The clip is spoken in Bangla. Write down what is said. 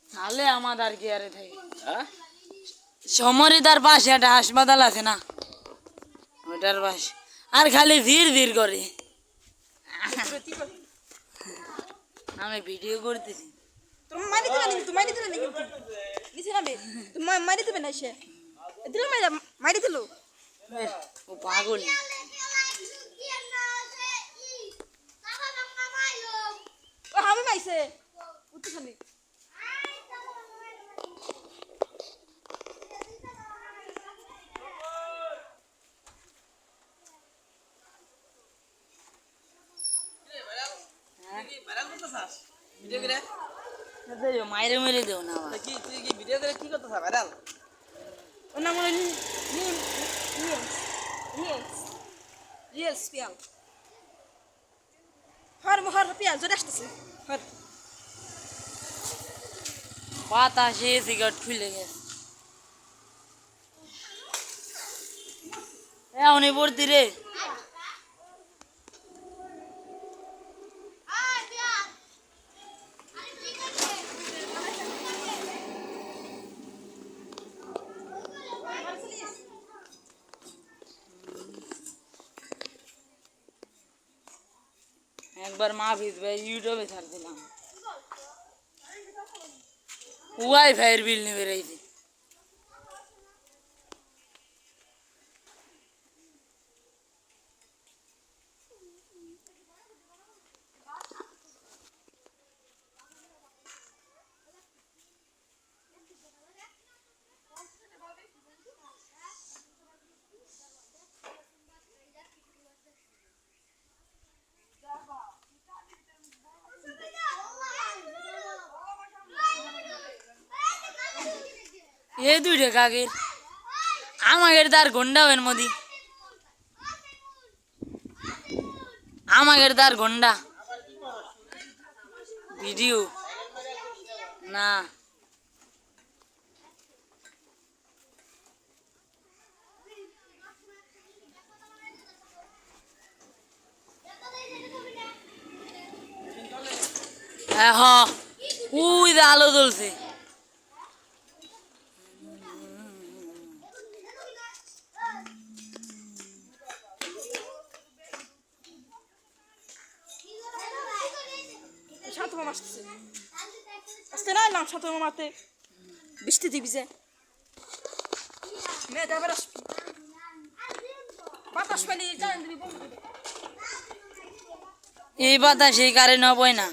তাহলে আমাদের কি আরে থাকে সমরিদার পাশে একটা হাসপাতাল আছে না ওটার পাশে আর খালি ভিড় ভিড় করে আমি ভিডিও করতেছি তুমি মারি দিবে না তুমি মারি দিবে না কিন্তু নিচে নামে তুমি মারি দিবে না সে দিল মারি দিল ও পাগল ও হামে মাইছে উঠতে খালি মাইরে মেরে দেও না ওর নাম হলো রিয়েলস পিয়াল হর পিয়াল জোরে আসতেছে হর বাতাসে সিগারেট খুলে গেছে উনি পড়তি রে একবার মাহফিজ ভাই ইউটিউবে ছাড় দিলাম ওয়াইফাইয়ের বিল নিয়ে বেড়াইছি এ দুইটা কাকের আমাদের তার গন্ডা এর মধ্যে আমাদের তার গন্ডা ভিডিও না হ্যাঁ ওই আলো জ্বলছে শান্ত মামা আসতেছে আজকে না এলাম শান্ত মামাতে বৃষ্টি দিবি যে মেয়ে যাবে বাতাস পেলে জানেন দিবি এই বাতাস এই কারে নবই না